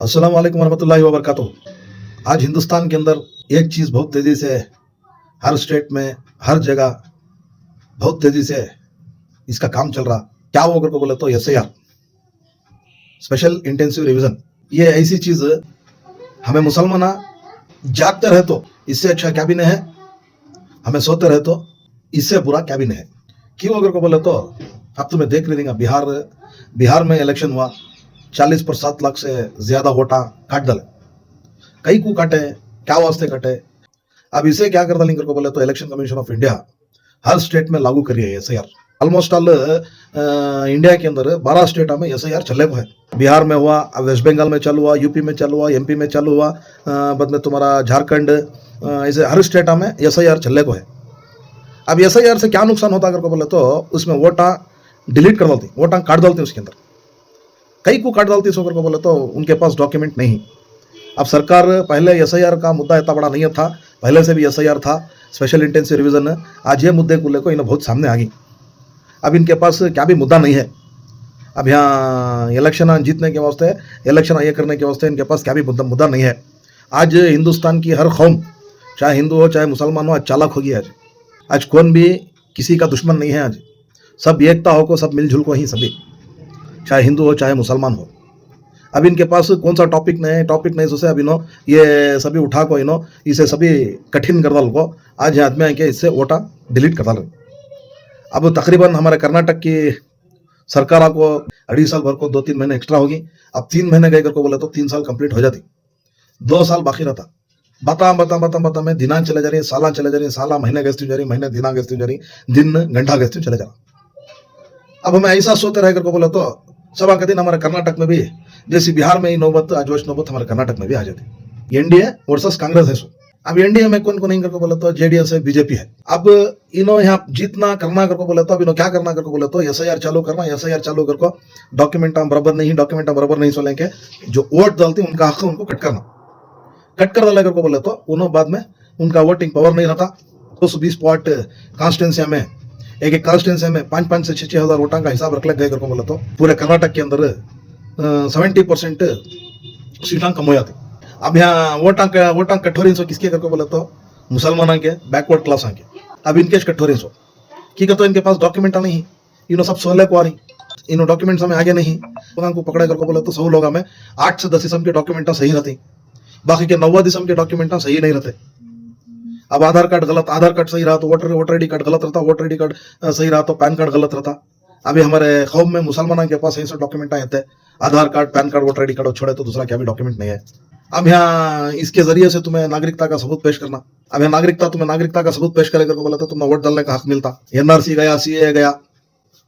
अस्सलाम वालेकुम वरहमतुल्लाहि वबरकातुहू। आज हिंदुस्तान के अंदर एक चीज़ बहुत तेज़ी से हर स्टेट में, हर जगह बहुत तेज़ी से इसका काम चल रहा। क्या वो अगर को बोले तो एसआईआर, स्पेशल इंटेंसिव रिवीजन। ये ऐसी चीज़ हमें मुसलमान जागते रहे तो इससे अच्छा क्या भी नहीं है, हमें सोते रहे तो इससे बुरा क्या भी नहीं है। क्यों अगर को बोले तो अब तुम्हें देख लीजिएगा, बिहार में इलेक्शन हुआ, 40% से ज्यादा वोटा काट डाले। कई को काटे, क्या वास्ते काटे। अब इसे क्या कर डालेंगे को बोले तो election commission of India her state में लागू करिए एसआईआर। ऑलमोस्ट ऑल इंडिया के अंदर 12 स्टेट में एसआईआर चले हुए हैं। बिहार में हुआ, वेस्ट बंगाल में चालू हुआ, यूपी में चालू हुआ, एमपी में चालू हुआ, बाद में तुम्हारा झारखंड, ऐसे हर स्टेट में एसआईआर चले हुए है। अब एसआईआर से क्या नुकसान होता अगर को बोले तो उसमें वोटा डिलीट कर डालती, वोटा काट डालती उसके अंदर। कई को काट डालती सोकर को बोले तो उनके पास डॉक्यूमेंट नहीं। अब सरकार पहले एसआईआर का मुद्दा इतना बड़ा नहीं था, पहले से भी एसआईआर था, स्पेशल इंटेंसिव रिवीजन। आज ये मुद्दे को लेकर इन्हें बहुत सामने आ गई। अब इनके पास क्या भी मुद्दा नहीं है। अब यहाँ इलेक्शन जीतने के वास्ते, इलेक्शन ये करने के वास्ते इनके पास क्या भी मुद्दा नहीं है। आज हिंदुस्तान की हर कौम, चाहे हिंदू हो चाहे मुसलमान हो, आज चालाक होगी। आज कौन भी किसी का दुश्मन नहीं है। आज सब एकता हो को, सब मिलजुल को ही, सभी चाहे हिंदू हो चाहे मुसलमान हो। अब इनके पास कौन सा टॉपिक नहीं सोचे। अब इन्हों ये सभी उठा को इन्हों इसे सभी कठिन कर डाल को आज आदमी है कि इससे वोटा डिलीट कर डाल रहे। अब तकरीबन हमारे कर्नाटक की सरकार को 2.5 साल भर को 2-3 महीने एक्स्ट्रा होगी। अब 3 महीने गए को बोले तो 3 साल कंप्लीट हो जाती, 2 साल बाकी रहता। बता में दिनांक चले जा रही, साल चले जा रही, साल महीने गस्ती जा रही, महीने दिनांक गस्ती जा रही, दिन घंटा गस्ती चले जा रहा। अब हमें ऐसा सोते रह को बोले तो सभा के दिन हमारे कर्नाटक में भी जैसे बिहार में ही नौबत, जोश नौबत हमारे कर्नाटक में भी आ जाती। एनडीए वर्सेस कांग्रेस है। अब एनडीए में कौन नहीं करके बोले तो जेडीएस है, बीजेपी है। अब इन्हों यहाँ जीतना करना करके बोले तो अब इन्हों क्या करना करके बोले तो एसआईआर चालू करना। एसआईआर चालू करको डॉक्यूमेंट बराबर नहीं सोलें के जो वोट डालती उनका हक उनको कट कर डाला करके बोले तो उन्होंने बाद में उनका वोटिंग पावर नहीं रहता। 220 वोट कॉन्स्टिट्यूंसी में, एक कॉन्स्टिट्यूंसी में 5-5 से 6 हजार वोटा का हिसाब रख ले गए करके बोले तो पूरे कर्नाटक के अंदर 70% सीटां कम हो जाती। अब यहाँ वोटा कठोरी सो किसके करके बोले तो मुसलमान के, बैकवर्ड क्लास के। अब इनके कठोरी सो की तो इनके पास डॉक्यूमेंट नहीं, इन्हों सब सोलह को आ रही, इन्हों डॉक्यूमेंट्स में आगे नहीं। को पकड़े करके बोले तो 100 लोग में 8 से 10 किस्म के डॉक्यूमेंट सही रहती, बाकी के 90 किस्म के डॉक्यूमेंट सही नहीं रहते। अब आधार कार्ड गलत, आधार कार्ड सही रहा तो वोटर आईडी कार्ड गलत रहता, वोटर आईडी कार्ड सही रहा तो पैन कार्ड गलत रहता। अभी हमारे कौम में मुसलमानों के पास ऐसे डॉक्यूमेंट आते हैं, Aadhaar card, PAN card, voter ID card छोड़े तो दूसरा क्या भी डॉक्यूमेंट नहीं है। अब यहाँ इसके जरिए से तुम्हें नागरिकता का सबूत पेश करना। अब यहाँ नागरिकता का सबूत पेश करेगा बोला तो तुम्हें वोट डालने का हक मिलता। एनआरसी गया, सीए गया,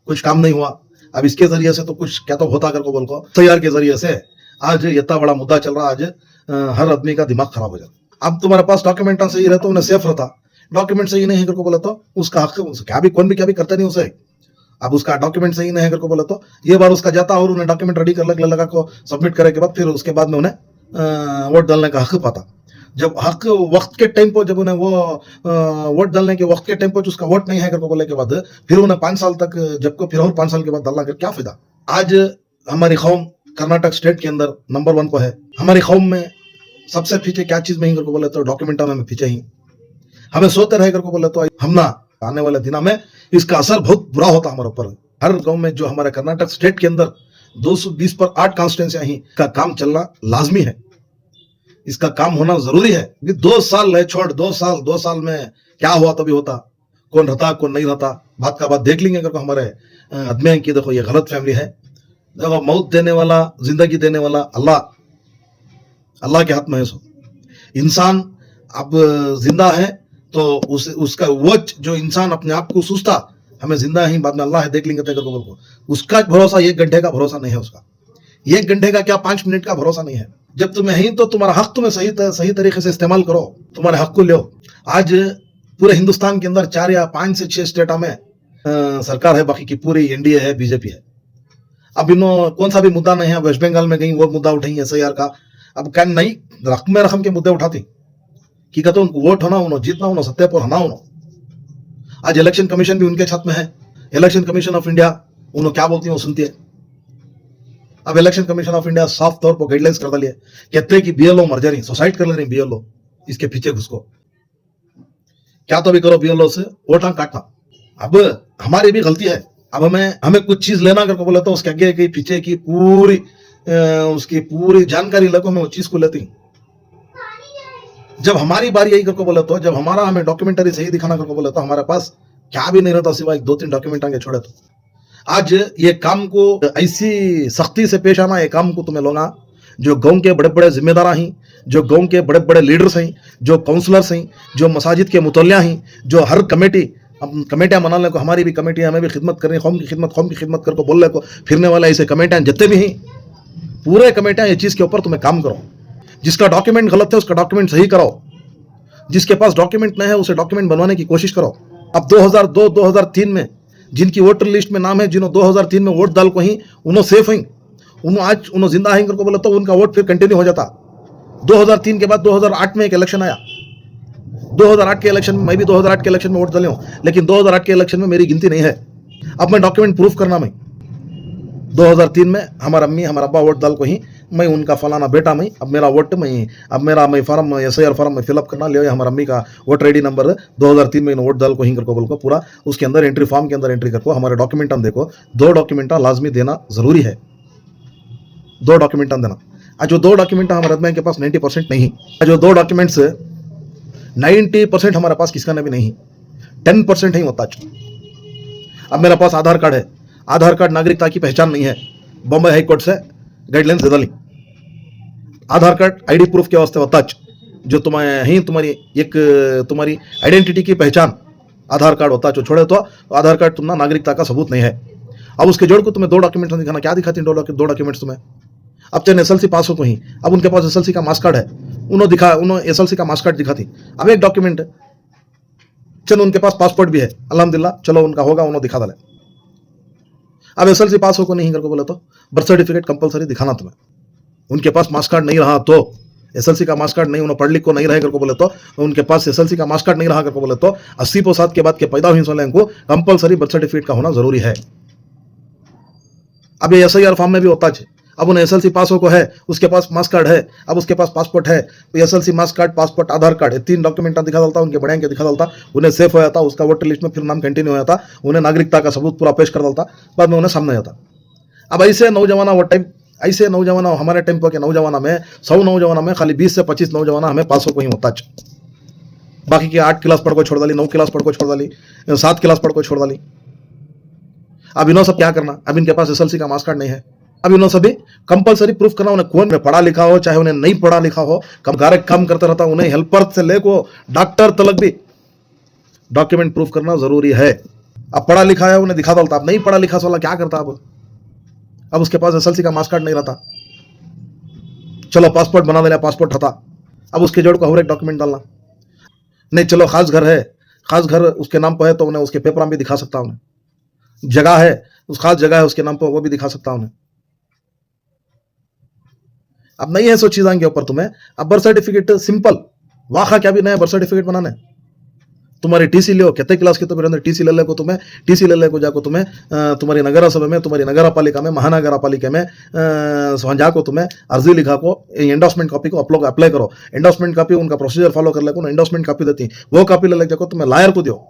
कुछ काम नहीं हुआ। अब इसके जरिए से तो कुछ क्या तो होता करके बोल को एसआईआर के जरिए से आज इतना बड़ा मुद्दा चल रहा। आज हर आदमी का दिमाग खराब हो जाता। अब तुम्हारे पास डॉक्यूमेंट सही रहता, उन्हें सेफ रहता। डॉक्यूमेंट सही नहीं है करके बोला तो उसका हक क्या भी कौन भी क्या भी करता नहीं उसे। अब उसका डॉक्यूमेंट सही नहीं है करके बोला तो ये बार उसका जाता और उन्हें डॉक्यूमेंट रेडी कर लगा को सबमिट करे के बाद फिर उसके बाद में उन्हें वोट डालने का हक पाता। जब हक वक्त के टाइम पर, जब उन्हें वो वोट डालने के वक्त के टाइम पर उसका वोट नहीं है करके बोले के बाद फिर उन्हें 5 साल तक जबको फिर और 5 साल के बाद डालना कर क्या फायदा। आज हमारी कौम कर्नाटक स्टेट के अंदर नंबर 1 को है। हमारी कौम में सबसे पीछे क्या चीज में ही करके बोले तो डॉक्यूमेंट में पीछे ही। हमें सोते रहे करके बोले तो हम ना आने वाले दिनों में इसका असर बहुत बुरा होता हमारे ऊपर। हर गांव में जो हमारे कर्नाटक स्टेट के अंदर 220 पर 8 कॉन्स्टिट्यूंसियां ही का काम चलना लाजमी है, इसका काम होना जरूरी है। 2 साल है, छोड़ 2 साल में क्या हुआ तभी होता, कौन रहता कौन नहीं रहता, बात का बात देख लेंगे करके हमारे आदमी की। देखो ये गलत फैमिली है। देखो मौत देने वाला, जिंदगी देने वाला अल्लाह के हाथ में है। सो इंसान अब जिंदा है तो उसका वो जो इंसान अपने आप को सोचता हमें जिंदा ही, बाद में अल्लाह है देख लेंगे तेरे को, उसका भरोसा 1 घंटे का भरोसा नहीं है। उसका 1 घंटे का क्या 5 मिनट का भरोसा नहीं है। जब तुम्हें ही तो तुम्हारा हक तुम्हें सही तरीके से इस्तेमाल करो, तुम्हारे हक को लो। आज पूरे हिंदुस्तान के अंदर 4 या 5 से 6 स्टेटा में सरकार है, बाकी की पूरी एनडीए है, बीजेपी है। अब इन्हों कौन सा भी मुद्दा नहीं है। वेस्ट बंगाल में गई वो मुद्दा उठाई एसआईआर का। अब क्या नहीं रकम के मुद्दे उठाती कि कहते उनको वोट होना, उन्होंने जीतना, उन्होंने सत्य पर होना। उन्होंने आज इलेक्शन कमीशन भी उनके छत में है, इलेक्शन कमीशन ऑफ इंडिया। उन्होंने क्या बोलती है वो सुनती है। अब इलेक्शन कमीशन ऑफ इंडिया साफ तौर पर गाइडलाइंस कर दिए कहते हैं कि बीएलओ मर जा रही, सुसाइड कर ले रही बीएलओ, इसके पीछे घुसको क्या तो भी करो बीएलओ से वोट काटना। अब हमारी भी गलती है, अब हमें कुछ चीज लेना करके बोले तो उसके आगे की पीछे की उसकी पूरी जानकारी लगो, मैं उस चीज को लेती। जब हमारी बारी आई करके बोले तो, जब हमें डॉक्यूमेंटरी सही दिखाना करके बोले तो हमारे पास क्या भी नहीं रहता सिवाय 2-3 डॉक्यूमेंट आगे छोड़े। तो आज ये काम को ऐसी सख्ती से पेश आना, ये काम को तुम्हें लोगा जो गांव के बड़े बड़े जिम्मेदार हैं, जो गांव के बड़े बड़े लीडर्स हैं, जो काउंसलर्स हैं, जो मसाजिद के मुतल्लिया हैं, जो हर कमेटियां मनाने को, हमारी भी कमेटियां, हमें भी खिदमत करनी, कौम की खिदमत करके बोलने को फिरने वाले ऐसे कमेटियां जितने भी हैं, पूरे कमेटियां ये चीज़ के ऊपर तुम्हें काम करो। जिसका डॉक्यूमेंट गलत है उसका डॉक्यूमेंट सही कराओ, जिसके पास डॉक्यूमेंट नहीं है उसे डॉक्यूमेंट बनवाने की कोशिश करो। अब 2002-2003 में जिनकी वोटर लिस्ट में नाम है, जिन्होंने 2003 में वोट डाल को ही उन्होंने सेफ हैं, उन्होंने जिंदा हैं करके बोला तो उनका वोट फिर कंटिन्यू हो जाता। 2003 के बाद 2008 में एक इलेक्शन आया, 2008 के इलेक्शन में मैं भी 2008 के इलेक्शन में वोट डाले हूँ, लेकिन 2008 के इलेक्शन में मेरी गिनती नहीं है। अब मैं डॉक्यूमेंट प्रूफ करना, मैं 2003 में हमारा अम्मी हमारा अब्बा वोट डाल को ही मैं उनका फलाना बेटा, मैं अब मेरा वोट मैं फॉर्म SIR फॉर्म में फिलअप करना लिया, हमारा अम्मी का वोटर ID नंबर 2003 में वोट डाल को ही करको बोल को पूरा उसके अंदर एंट्री फॉर्म के अंदर एंट्री करको हमारे डॉक्यूमेंट हम देखो, 2 डॉक्यूमेंट लाजमी देना जरूरी है, 2 डॉक्यूमेंट देना। आज जो 2 डॉक्यूमेंट हमारे आदमी के पास 90% नहीं, जो 2 डॉक्यूमेंट्स 90% हमारे पास किसका भी नहीं, 10% ही होता। अब मेरे पास आधार कार्ड है, आधार कार्ड नागरिकता की पहचान नहीं है, बॉम्बे हाई कोर्ट से गाइडलाइंस दे डाली। आधार कार्ड ID प्रूफ के वास्ते होता, जो तुम्हारी आइडेंटिटी की पहचान आधार कार्ड होता, जो छोड़े तो आधार कार्ड तुम्हारा नागरिकता का सबूत नहीं है। अब उसके जोड़ को तुम्हें 2 डॉक्यूमेंट दिखाना, क्या दिखाती हैं 2 डॉक्यूमेंट्स तुम्हें? अब चाहे SLC पास हो कहीं, अब उनके पास SLC का मार्क्स कार्ड है, उन्होंने SLC का मार्क्स कार्ड दिखाती। अब एक डॉक्यूमेंट है, चलो उनके पास पासपोर्ट भी है, अल्हम्दुलिल्लाह, चलो उनका होगा, उन्होंने दिखा डाले। अब SLC पास हो को नहीं करके बोले तो बर्थ सर्टिफिकेट कंपलसरी दिखाना तुम्हें। उनके पास मार्क्स कार्ड नहीं रहा तो, SLC का मार्क्स कार्ड नहीं, उन्होंने पढ़ लिख को नहीं रहे करके बोले तो, उनके पास SLC का मार्क्स कार्ड नहीं रहा करके बोले तो 80% के बाद के पैदा हुई वाले को कंपलसरी बर्थ सर्टिफिकेट का होना जरूरी है। अब ये SIR फॉर्म में भी होता है। अब उन्हें SLC पास हो को है, उसके पास मार्क्स कार्ड है, अब उसके पास पासपोर्ट है, तो SLC मार्क्स कार्ड, पासपोर्ट, आधार कार्ड, ये 3 डॉक्यूमेंट दिखा डालता, उनके बड़े के दिखा डालता, उन्हें सेफ हो जाता, उसका वोटर लिस्ट में फिर नाम कंटिन्यू हो जाता, उन्हें नागरिकता का सबूत पूरा पेश कर डालता, बाद में उन्हें सामने आता। अब ऐसे नौजवाना वो टाइम, ऐसे नौजवाना हमारे टाइम पर के नौजवाना में 100 नौजवाना में खाली 20 से 25 नौजवाना हमें पास हो को ही होता, बाकी के 8 क्लास पढ़ को छोड़ डाली, 9 क्लास पढ़ को छोड़ डाली, 7 क्लास पढ़ को छोड़ डाली। अब इन्होंने सब क्या करना, अब इनके पास SLC का मार्क्स कार्ड नहीं है, अब इन्होंने सभी कंपलसरी प्रूफ करना, उन्हें कौन पढ़ा लिखा हो चाहे उन्हें नहीं पढ़ा लिखा हो, काम करता रहता, उन्हें हेल्पर से लेको डॉक्टर तलक भी डॉक्यूमेंट प्रूफ करना जरूरी है। अब पढ़ा लिखा है उन्हें दिखा डालता, अब नहीं पढ़ा लिखा वाला क्या करता, अब उसके पास SLC का मार्क्स कार्ड नहीं रहता, चलो पासपोर्ट बना देना, पासपोर्ट रहता, अब उसके जोड़ को हर एक डॉक्यूमेंट डालना नहीं, चलो खास घर है, खास घर उसके नाम पर है तो उन्हें उसके पेपर भी दिखा सकता, उन्हें जगह है, उस खास जगह है उसके नाम पर, वो भी दिखा सकता उन्हें। अब नहीं है सो चीज़ों के ऊपर तुम्हें, अब बर्थ सर्टिफिकेट सिंपल वाखा क्या भी नया बर्थ सर्टिफिकेट बनाने, तुम्हारी TC ले, कितने क्लास की तो फिर अंदर TC ले को तुम्हें, TC ले को जाको तुम्हें तुम्हारी नगर सभा में, तुम्हारी नगर पालिका में, महानगर पालिका में जाको तुम्हें अर्जी लिखा को एंडोर्समेंट कॉपी को अप्लाई करो, एंडोर्समेंट कॉपी उनका प्रोसीजर फॉलो कर ले को एंडोर्समेंट कॉपी देती, वो कॉपी ले जाको तुम्हें लायर को दो,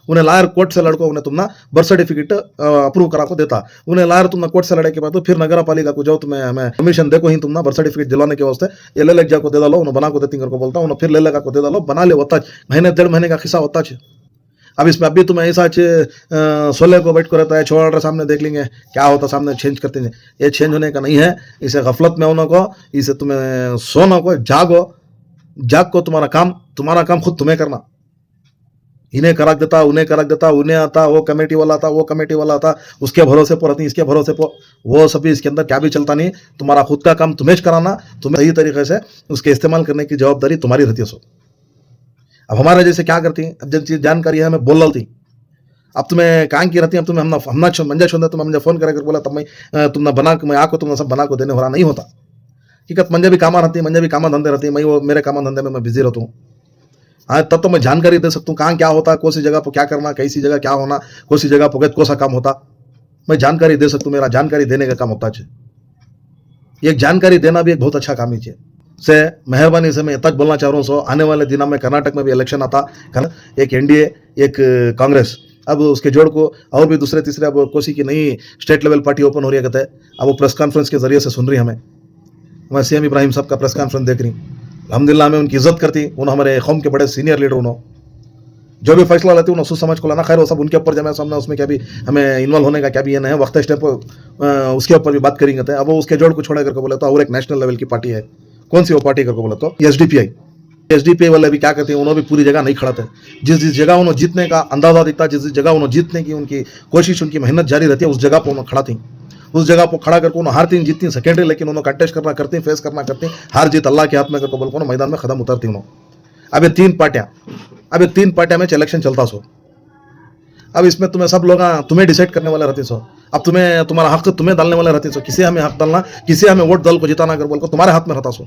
उन्हें लायर कोर्ट से लड़को, उन्हें तुमना बर्थ सर्टिफिकेट अप्रूव करा को देता, उन्हें लायर तुमने कोर्ट से लड़े के बाद तो फिर नगर पालिका को जाओ, तुम्हें हमें कमीशन देखो ही तुमना बर्थ सर्टिफिकेट दिलाने के वास्ते ये ले जाको दे डालो, उन्हें बना को देती करके बोलता, उन्हें फिर ले लगा को दे डालो, बना ले होता, महीने 1.5 महीने का खिस्सा होता है। अब इसमें अभी तुम्हें ऐसा 16 को बैठ कर रहता है, छोड़ सामने देख लेंगे क्या होता, सामने चेंज करते हैं, ये चेंज होने का नहीं है, इसे गफलत में होने को, इसे तुम्हें सोने को, जाग को तुम्हारा काम खुद तुम्हें करना, इन्हें करा देता, उन्हें करा देता, उन्हें आता, वो कमेटी वाला आता, वो कमेटी वाला आता, उसके भरोसे पर रहती, इसके भरोसे पर, वो सभी इसके अंदर क्या भी चलता नहीं, तुम्हारा खुद का काम तुम्हें कराना, तुम्हें सही तरीके से उसके इस्तेमाल करने की जवाबदारी तुम्हारी रहती है। सो अब हमारे जैसे क्या करती हैं, अब जब चीज़ जानकारी है हमें बोल डालती, अब तुम्हें कहाँ की रहती है, अब तुम्हें हमना मंजा छोड़, तुम मुझे फोन कर बोला तब मैं तुमने बना मैं आको तुमने सब बना को देने हो रहा नहीं होता, हकीकत मंजा भी कामा रहती है, मंजा भी कामा धंधे रहती है, मैं वो मेरे कामा धंधे में मैं बिजी रहता हूँ। हाँ तब तो मैं जानकारी दे सकता हूँ कहाँ क्या होता है, कौन सी जगह पर क्या करना, कैसी जगह क्या होना, कौन सी जगह पर कौन सा काम होता, मैं जानकारी दे सकता हूँ, मेरा जानकारी देने का काम होता है। एक जानकारी देना भी एक बहुत अच्छा काम है से मेहरबानी से मैं तक बोलना चाह रहा हूँ। सो आने वाले दिनों में कर्नाटक में भी इलेक्शन आता, एक एनडीए एक कांग्रेस, अब उसके जोड़ को और भी दूसरे तीसरे अब कोसी की नई स्टेट लेवल पार्टी ओपन हो रही है कहते हैं। अब वो प्रेस कॉन्फ्रेंस के जरिए से सुन रही हमें, मैं सीएम इब्राहिम साहब का प्रेस कॉन्फ्रेंस देख रही, अल्हम्दुलिल्लाह मैं उनकी इज्जत करती, उन्होंने हमारे कौम के बड़े सीनियर लीडर, उन्होंने जो भी फैसला लेते उन्होंने सोच समझ को लाना। खैर वो सब उनके ऊपर जब सामने, उसमें क्या भी हमें इन्वॉल्व होने का क्या भी ये नहीं है, वक्त स्टेप उसके ऊपर भी बात करेंगे। अब वो उसके जोड़ को छोड़ा करके बोले तो और एक नेशनल लेवल की पार्टी है, कौन सी वो पार्टी करके बोले तो एसडीपीआई वाले भी क्या करते हैं, उन्होंने भी पूरी जगह नहीं खड़ाते। जिस जगह उन्होंने जीतने का अंदाजा दिखता, जिस जगह उन्होंने जीतने की उनकी कोशिश, उनकी मेहनत जारी रहती है, उस जगह पर उन्होंने खड़ा थी, उस जगह पर खड़ा करके उन्होंने हारती जीतती सेकेंडरी, लेकिन उन्होंने कंटेस्ट करना करती, फेस करना करती, हार जीत अल्लाह के हाथ में करके बोल को मैदान में कदम उतरती उन्होंने। अब ये तीन पार्टियां में इलेक्शन चलता सो, अब इसमें तुम्हें सब लोग तुम्हें डिसाइड करने वाले रहते सो, अब तुम्हें तुम्हारा हक तुम्हें डालने वाले रहते सो, किसे हमें हक डालना, किसे हमें वोट दल को जिताना कर बोल को तुम्हारे हाथ में रहता सो।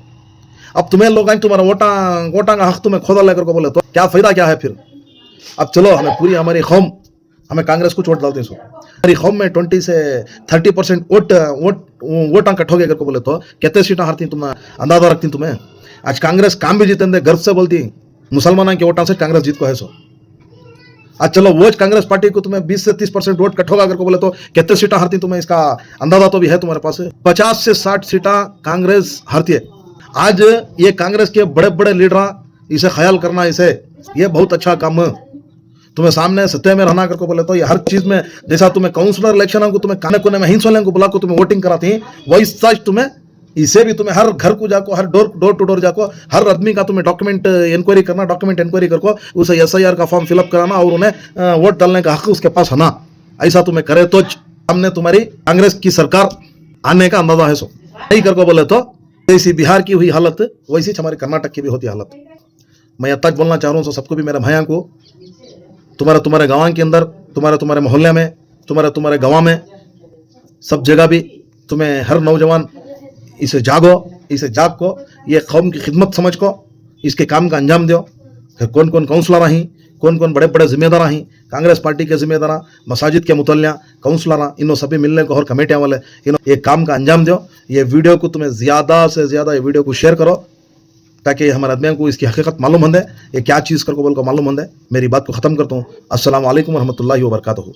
अब तुम्हें लोग तुम्हारा वोटा का हक तुम्हें खोदा लेकर को बोले तो क्या फायदा क्या है फिर। अब चलो हमें पूरी हमारी कौम हमें कांग्रेस को वोट डालते सो, हमारी कौम में 20 से 30% वोट इकट्ठा होगे करके बोले तो कितने सीटें हारती तुम अंदाजा रखती तुम्हें। आज कांग्रेस काम भी जीते गर्व से बोलती मुसलमानों के वोटा से कांग्रेस जीत को है सो। आज चलो वो कांग्रेस पार्टी को तुम्हें 20 से 30% वोट इकट्ठा होगा करके बोले तो कितने सीटें हारती तुम्हें, इसका अंदाजा तो भी है तुम्हारे पास। 50 से 60 सीटें कांग्रेस हारती है। आज ये कांग्रेस के बड़े बड़े लीडर इसे ख्याल करना, इसे ये बहुत अच्छा काम है। तुम्हें सामने सत्य में रहना करके बोले तो ये हर चीज में, जैसा तुम्हें काउंसलर इलेक्शन को तुम्हें काने कोने में हिंसों को बुला को तुम्हें वोटिंग कराती है, वही सच तुम्हें इसे भी तुम्हें हर घर को जाको, हर डोर टू डोर जाको, हर आदमी का तुम्हें डॉक्यूमेंट इंक्वायरी करको, उसे एसआईआर का फॉर्म फिलअप कराना और उन्हें वोट डालने का हक उसके पास होना। ऐसा तुम्हें करे तो हमने तुम्हारी कांग्रेस की सरकार आने का अंदाजा है सो। नहीं करको बोले तो जैसी बिहार की हुई हालत वैसी हमारे कर्नाटक की भी होती हालत। मैं अब तक बोलना चाह रहा हूँ सबको भी, मेरे भाइयों को, तुम्हारे गाँव के अंदर, तुम्हारे मोहल्ले में, तुम्हारे गाँव में, सब जगह भी तुम्हें हर नौजवान इसे जाग को ये कौम की खिदमत समझ को इसके काम का अंजाम दो। कौन कौन काउंसलर रहीं, कौन कौन बड़े बड़े जिम्मेदार रहीं, कांग्रेस पार्टी के जिम्मेदार, मसाजिद के मुतल्लिया काउंसलर, इन्हों सभी मिलने को और कमेटियाँ वाले इन्हों एक काम का अंजाम दो। ये वीडियो को तुम्हें ज़्यादा से ज़्यादा ये वीडियो को शेयर करो ताकि हमारे आदमियों को इसकी हकीकत मालूम होंगे, ये क्या चीज़ करको बोल को मालूम होंगे। मेरी बात को ख़त्म करता हूँ। अस्सलाम वालेकुम रहमतुल्लाहि व बरकातहू।